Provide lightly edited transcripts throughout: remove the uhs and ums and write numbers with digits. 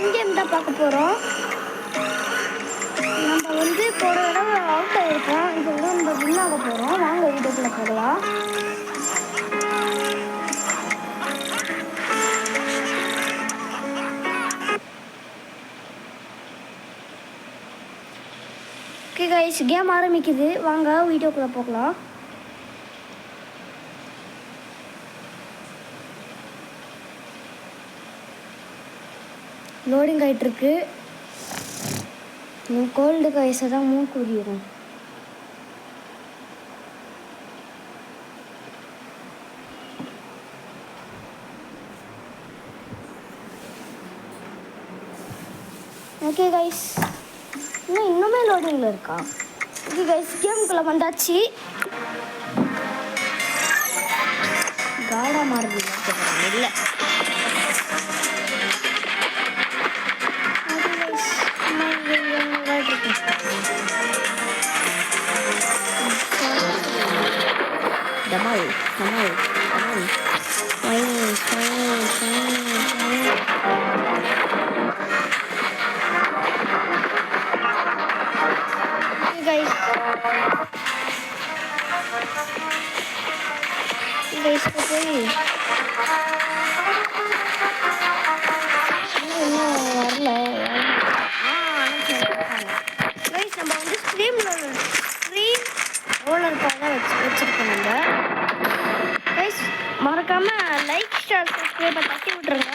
இங்கேயும் தான் பார்க்க போகிறோம். நம்ம வந்து போகிற இடம் அவுட் ஆகிருக்கோம். இது வந்து நம்ம வின்னாக போகிறோம். வாங்க வீடியோக்குள்ளே போகலாம். ஓகே கைஸ், கேம் ஆரம்பிக்குது. வாங்க வீடியோக்குள்ளே போகலாம். லோடிங் ஆகிட்டுருக்கு. கோல்டு கைஸை தான் மூக்கு உரியும். ஓகே கைஸ், இன்னுமே லோடிங்கில் இருக்கா? ஓகே கைஸ், கேமுக்குள்ளே வந்தாச்சு. காடா மாறுது இல்லை. Damai. Guys, okay. Guys, நம்ம வந்து ஸ்ட்ரீம் ரோலர் தான் வச்சிருக்கோம். நம்ம கைஸ் மறக்காம லைக் ஷேர் சப்ஸ்கிரைப் தட்டி விட்டுருங்க.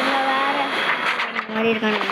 வேற மாதிரி இருக்காங்க.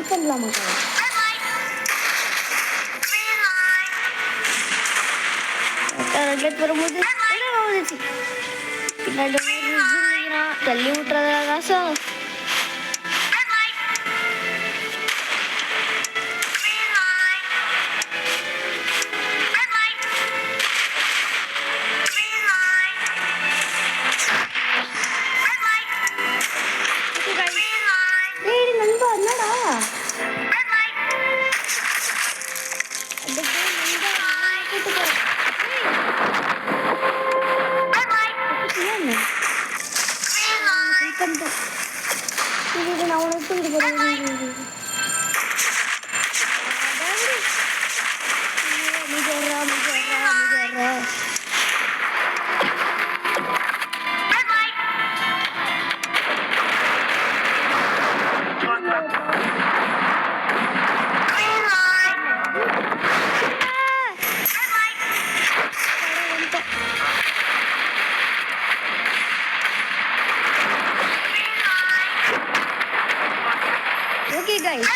பண்ணலாமா? வரும்போது பின்னாடி தள்ளி விட்டுறதா காசம். நான் உனக்கு okay guys.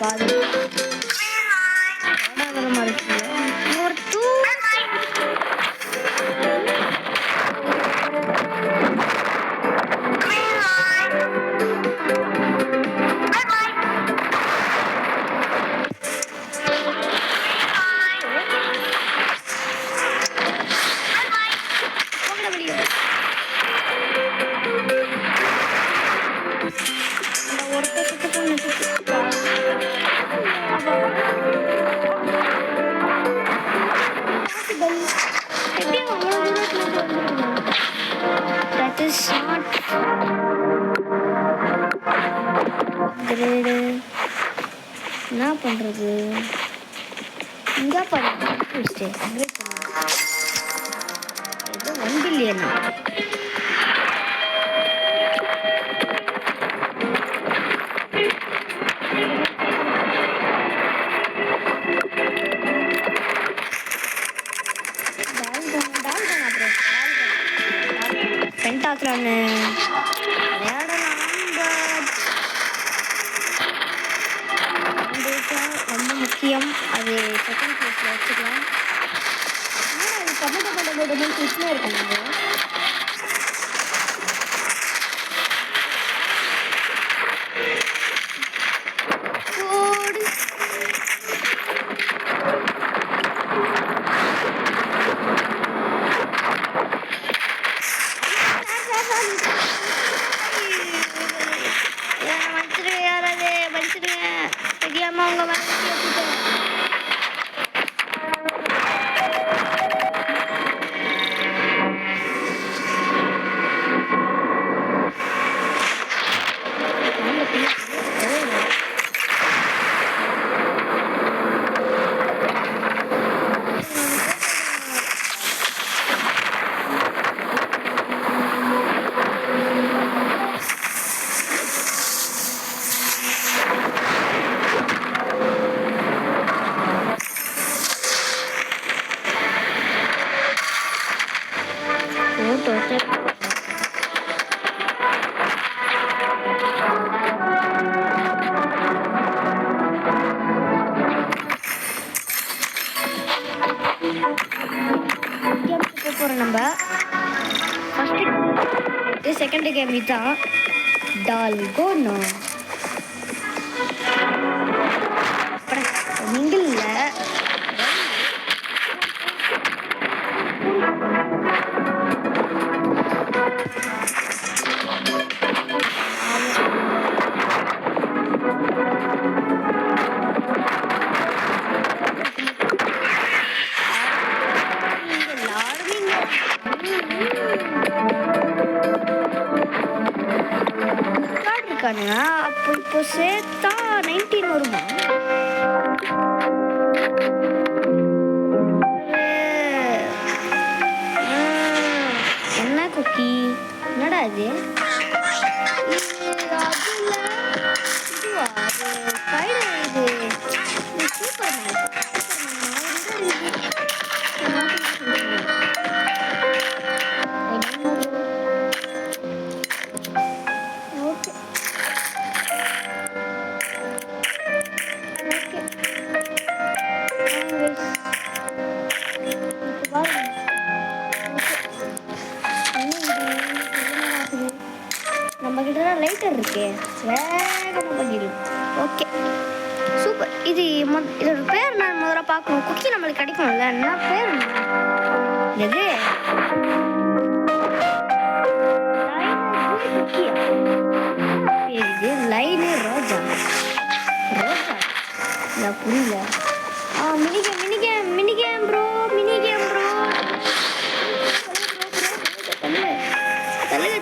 பாதி வர மாதிரி ஒரு two That is not grade. என்ன பண்றது இங்க பாருங்க இது 1 பில்லியன் பென்டாத்ரான்னு ரொம்ப முக்கியம். அது செகண்ட் பிளேஸில் வச்சுக்கலாம். ஆனால் அது கம்மிட்டப்பட்ட கிட்ஸ்லேயே இருக்கும். நம்ம ஃபர்ஸ்ட் செகண்ட் கேம் இதான் டால்கோனோ. மிங்கிள் இருக்கானுங்க. அப்போ இப்போ சேர்த்தா 19 வருமா? என்ன குக்கி என்னடா இது? லைட்டர் இருக்கே வேகமாக பண்ணிடு. Okay super. இதோட பேர் நான் முதல்ல பார்க்கணும். குக்கி நம்மளுக்கு கிடைக்கும்ல. என்ன பேர் எது? இது லைனு ரோஜா ரோஜா இல்லை புரியல. மினிகேம் ப்ரோ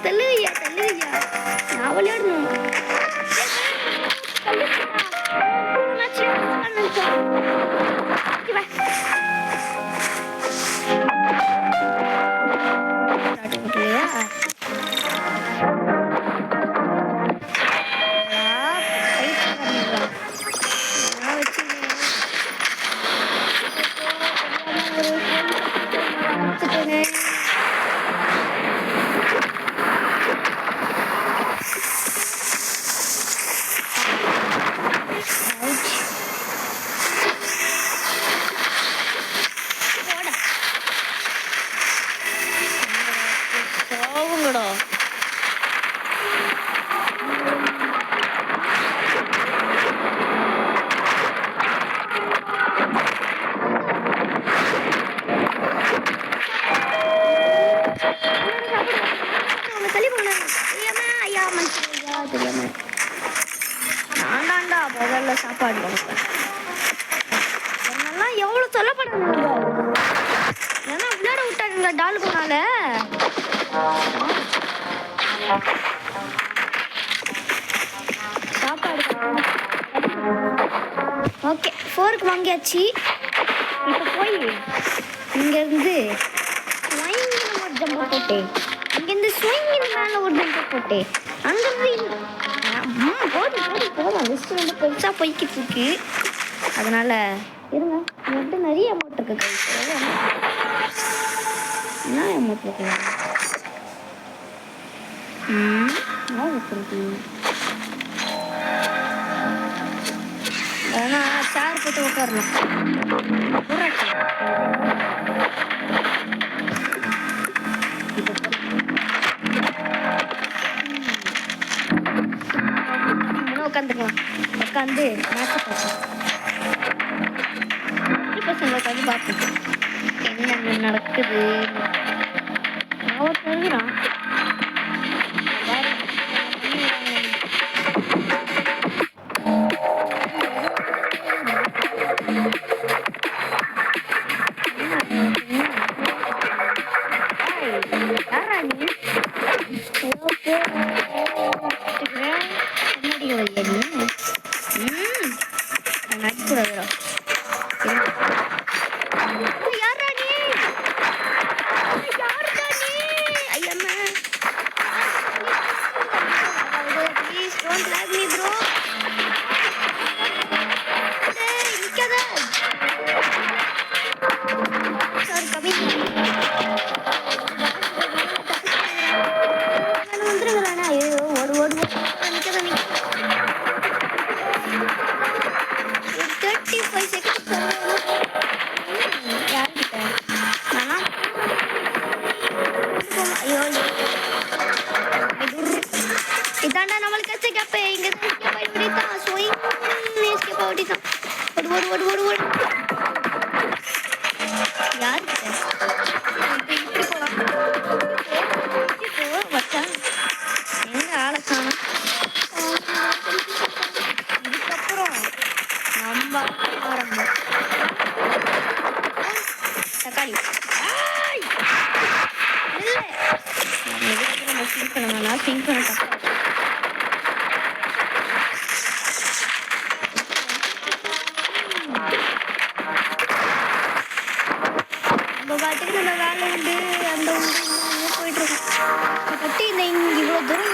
தள்ளுயா நான் விளையாடணும். சாப்பாடு ஓகே 4க்கு வாங்கியாச்சு. இப்போ போய் இங்கேருந்து ஒரு ஜம்பு போட்டேன், இங்கேருந்து ஸ்விங்கின் மேலே ஒரு ஜம்பு போட்டேன், அங்கேருந்து போதும் லிஸ்ட்டு வந்து பெருசாக போய்கிட்டு இருக்கு. அதனால் இருங்க, என்கிட்ட நிறைய அமௌண்ட் இருக்கு கை. என்ன அமௌண்ட் இருக்கு? ஆனால் சேர் போட்டு உட்காரணும். உட்காந்துக்கலாம், உட்காந்து மேட்சை பார்ப்போம். பசங்க உட்காந்து பார்ப்போம் என்னென்ன நடக்குது. அவன் சொல்கிறான் இதாண்டா நம்மளுக்கு கச்ச கேப்ப இங்க போயிட்டான் ஸ்விங் எஸ்கேப் ஆடிட்டான். ஓடு ஓடு ஓடு ஓடு ஓடு. யார் இப்படி போலாம் வச்சான் எங்க ஆளை காணும். இதுக்கப்புறம் நம்ம ஆரம்பம் தக்காளி இல்லை நம்ம சிங்க் பண்ண வேணாம், சிங்க் பண்ண நம்ம பாட்டுக்கு நம்ம வேலை உண்டு அந்த உண்டு போயிட்டு இருக்கோம். பட்டு இந்த இவ்வளோ தூரம்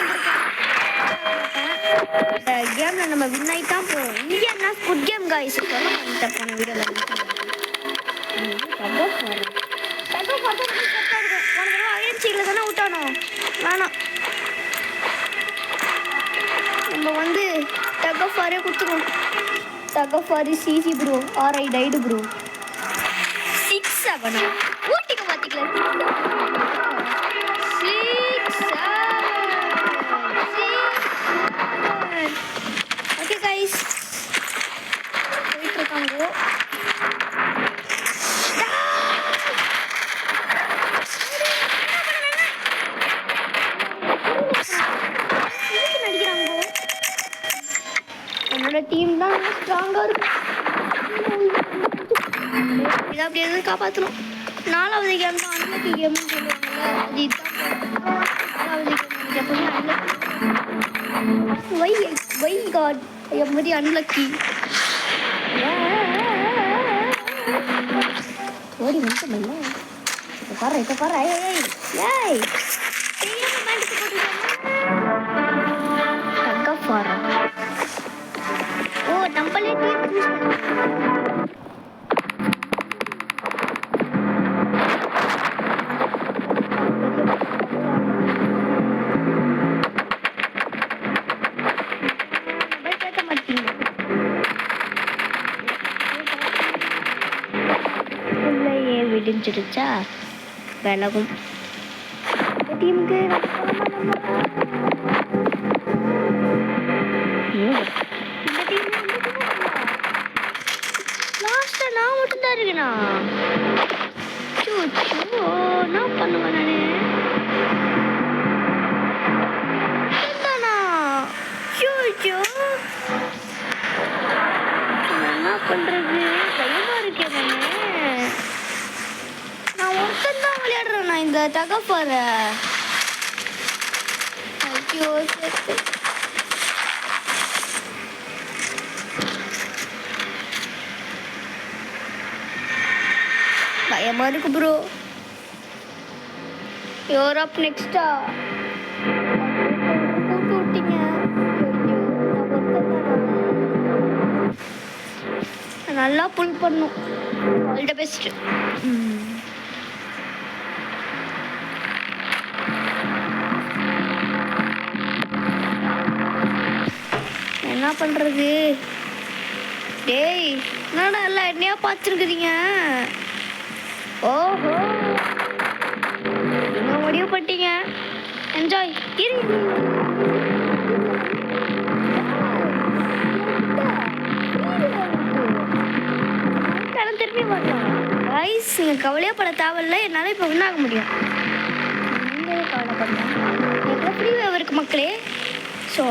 இந்த கேம்ல நம்ம வின் ஆகிட்டான் போகிறோம். இங்கே என்ன குட் கேம் காய்ஸ் பண்ணிட்ட போன வீடியோவில் அயன்சீல தானே விட்டானோ வேணாம். நம்ம வந்து டக் ஆஃப் வாரே கொடுத்துருவோம். டக் ஆஃப் வாரி சிசி ப்ரோ ஆர் ஐ டைடு ப்ரோ 6-7 ஊட்டிக்கு பார்த்திக்கல 6-7 ஓகே கைஸ் போயிட்டு இருக்காங்க. என்னோட டீம் தான் ஸ்ட்ராங்காக இருக்கும். இதை அப்படி எதுவும் காப்பாற்றணும். 4வது கேம் தான் அன்லக்கி கேம்னு சொல்லுவாங்கல்ல, அது இதுதான் 4வது கேம். எப்பவுமே அன்லக்கி வை காட் எப்படி அன்லக்கி ஓடி வந்துட்டோம்ல. இப்போ பாரு ஏய் ஏய் தங்க பாரு. ஓ நம்மளே டீம் யூஸ் பண்ணலாம். விடிஞ்சிடுச்சா விலகும் டீமுக்கு லாஸ்டா நான் மட்டும்தான் இருக்கேனா? நான் பண்ணுவேன் என்ன பண்றது? பயமா இருக்கேன் நான் ஒருத்தன் தான் விளையாடுறேன். நான் இந்த டகஃபார ஐயோ செத்து. பயமா இருக்கு ப்ரோ. யூர் அப் நெக்ஸ்டா கூட்டு விட்டீங்க. நல்லா புல் பண்ணும். All the best. என்ன பண்றது? டேய் என்னடா எல்லாம் என்னையா பார்த்துருக்குறீங்க? ஓஹோ என்ன முடிவு பண்ணிட்டீங்க? என்ஜாய். திரும்பி வரலாம் கைஸ். நீங்கள் கவலையே பட தேவையில்ல. என்னால் இப்போ வின் ஆக முடியும். நீங்களே கவலைப்படலாம். எனக்கு ஃப்ரீ வேவ் இருக்கு மக்களே. ஸோ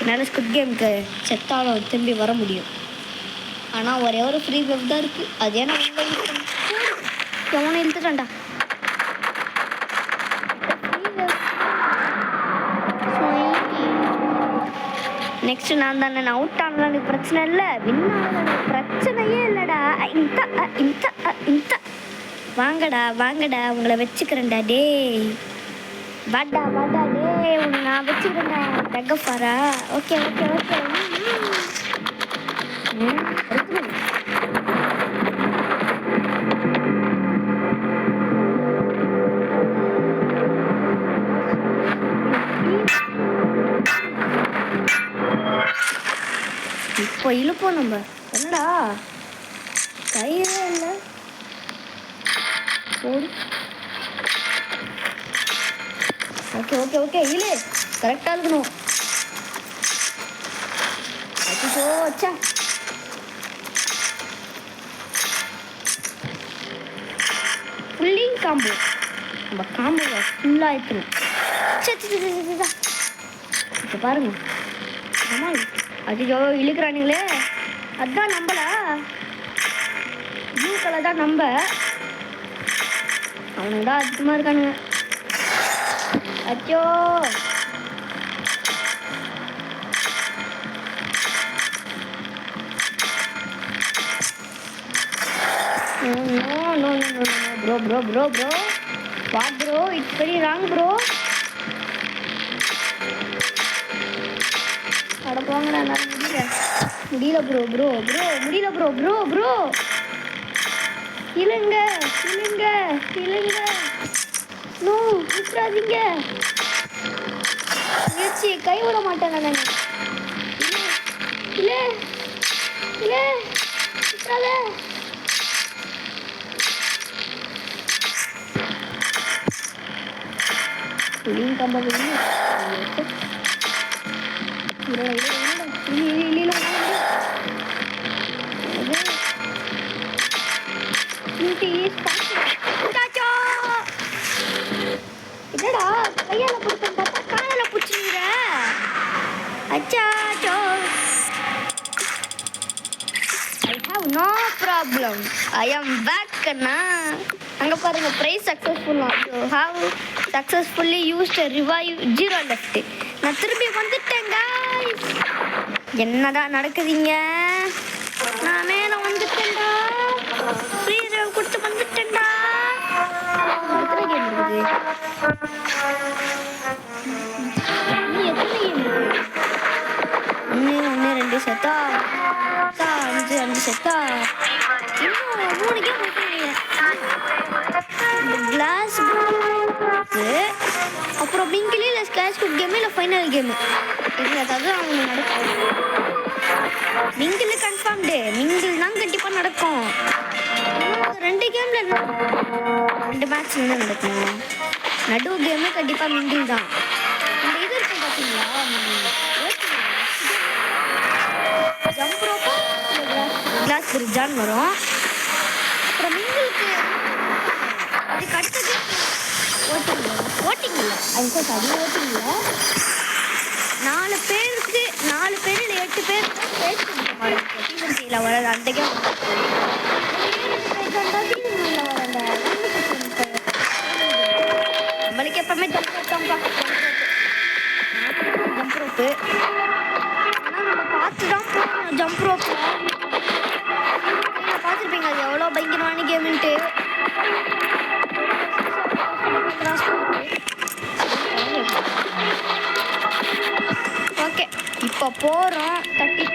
என்னால் ஸ்குட் கேமுக்கு செத்தாலும் திரும்பி வர முடியும். ஆனால் ஒரே ஒரு ஃப்ரீ வேவ் தான் இருக்குது. அதே நான் எவனை இழுத்துட்டான்டா. நெக்ஸ்ட் நான் தானே. நான் அவுட் ஆனலாம் எனக்கு பிரச்சனை இல்லை. வின் ஆனது பிரச்சனையே இல்லைடா. இந்த வாங்கடா வாங்கடா உங்களை வச்சுக்கிறேன்டா. டேய் வாடா வாடா. டேய் உன்னை நான் வச்சுக்கிறேன்டா. தகஃபாரா? Okay okay okay. இப்போ இழுப்போம் நம்ம. என்னடா கையிலே இல்லை. ஓகே ஓகே ஓகே இழு. கரெக்டாக இருக்கணும். அச்சோ வச்சா ஃபுல்லிங் காம்போ. நம்ம காம்போவை ஃபுல்லாக ஆயிக்கணும். இப்போ பாருங்க. ஆமாம் அஜிஜோ இழுக்கிறானுங்களே. அதுதான் நம்பலா. ப்ளூ கலர் தான் நம்ப. அவனுங்க தான் அதிகமாக இருக்கானுங்க. அச்சோ no bro what bro, it's very wrong bro. அட போங்கடா. நான் முடியல bro முடியல bro. இழுங்க நோ விட்டுறாதீங்க. முயற்சி கைவிட மாட்டேன் நான். இல்லை விட்டுறாத. புளியும் கம்ப என்னடா கையால பிடிச்ச பார்த்தா காலால பிடிச்சிருக்கிற. அச்சாச்சோ I have no problem. I am back anna. அங்கே பாருங்க prize successful. Have successfully used revive 0 left. நான் திரும்பி வந்துட்டேன் guys. என்னதான் நடக்குதுங்க? நான் மேலே வந்துட்டேன்டா. ஃப்ரீ ரிவைவ் கொடுத்து வந்துட்டேன்டா. எத்தனை கேம் இருக்குது? எத்தனை கேம் இருக்குது? 1 2 செத்தா 5 செத்தா. இன்னும் 3 கேம் இருக்குங்க. கிளாஸ் அப்புறம் மிங்கில் இல்லை ஸ்கிளாஷ் குட் கேமு இல்லை ஃபைனல் கேமு. இது ஏதாவது அவங்க நடக்கும். Mingle confirmed. மிங்கில் தான் கண்டிப்பாக நடக்கும். 2 கேமில் 2 மேட்ச் என்ன நடக்கும். நடுவு கேமு கண்டிப்பாக மிங்கில் தான். இந்த இது இருக்கும் பார்த்தீங்களா, ஜம்ப் ரோப்பா கிளாஸ் பிரிட்ஜான்னு வரும். அப்புறம் மிங்கிலுக்கு அதுக்கு அடுத்தது ஓட்டிங் இல்லை. அது ஓட்டிங் இல்லை. 4 பேருக்கு 4 பேர் இல்லை 8 பேர் சீசன் வராது. அந்த கேம் நம்மளுக்கு எப்பவுமே ஜம்ப் ரோப்பு. ஆனால் நம்ம பார்த்து தான் போகணும் ஜம்ப் ரோப்பு. நீங்கள் பார்த்துருப்பீங்க அது எவ்வளோ பயங்கரமான கேமுன்ட்டு. ஓகே இப்போ போகிறோம். தட்டி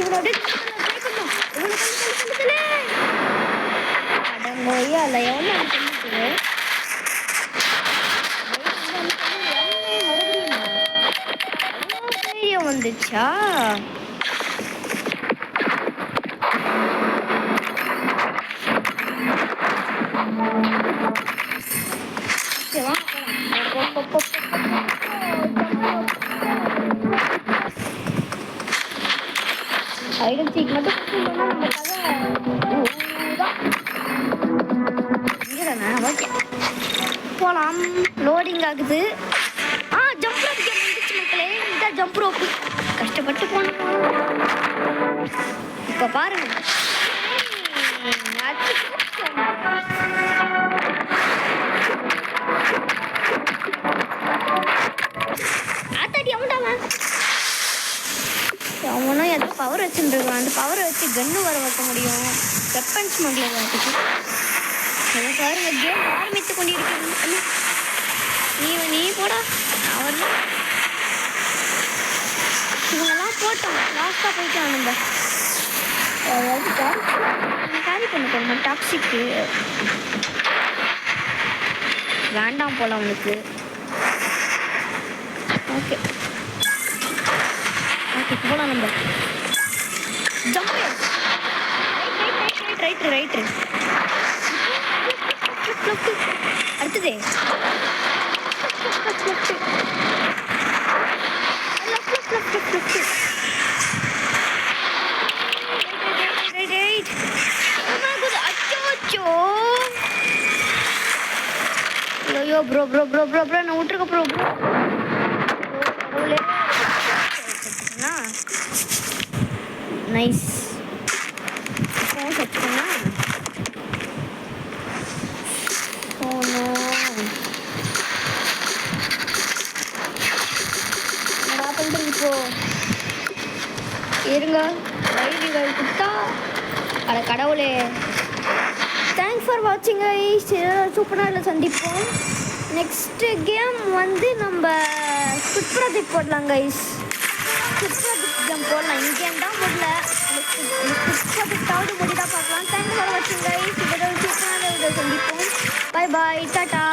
இவனோட அடங்கோயா இல்லை எவ்வளோ தைரியம் வந்துச்சா? ஐடன் சீக் மட்டும் நம்ம ஓகே போகலாம். லோடிங் ஆகுது. ஜம்ப் ரோப் கேம் வந்துச்சு மக்களே. இதான் ஜம்ப் ரோப்பு. கஷ்டப்பட்டு போனோம். இப்போ பாருங்க ஆத்தாடி அவன்டாவன் அவனும் ஏதோ பவர் வச்சுருக்கான். அந்த பவரை வச்சு கன்று வர வைக்க முடியும். வெப்பன்ஸ் ஸ்மக்லர் வாட்டுக்கு அதை பாருங்க. கேம் ஆரம்பித்து கொண்டிருக்கிறது. நீ போடா. அவர் இவங்கெல்லாம் போட்டோம். லாஸ்ட்டாக போயிட்டான். நம்ம அதாவது கேரி பண்ண போகணும். டாக்ஸிக்கு வேண்டாம் போல அவனுக்கு. ஓகே ஓகே போகலாம். நம்ம ஜம்ப் ரைட்டு அடுத்தது ஐயோ ப்ரோ நான் விட்டுருக்க ப்ரோ நைஸ். வச்சுக்கோங்க. என்ன பண்ணுறது இப்போ? இருங்க வைரிகள் கொடுத்தா அட கடவுளே. தேங்க்ஸ் ஃபார் வாட்சிங் கைஸ். சூப்பராக சந்திப்போம். நெக்ஸ்ட் கேம் வந்து நம்ம ஸ்குட் ப்ராஜெக்ட் போடலாம் கைஸ். ஸ்குட் ப்ராஜெக்ட் கேம் போடலாம். இந்த கேம் தான் போடல. ஸ்குட் ப்ராஜெக்டாவது முடிதான் பார்க்கலாம். தேங்க்ஸ் ஃபார் வாட்சிங் கைஸ். இதோட சூப்பரான சந்திப்போம். பாய் டாட்டா.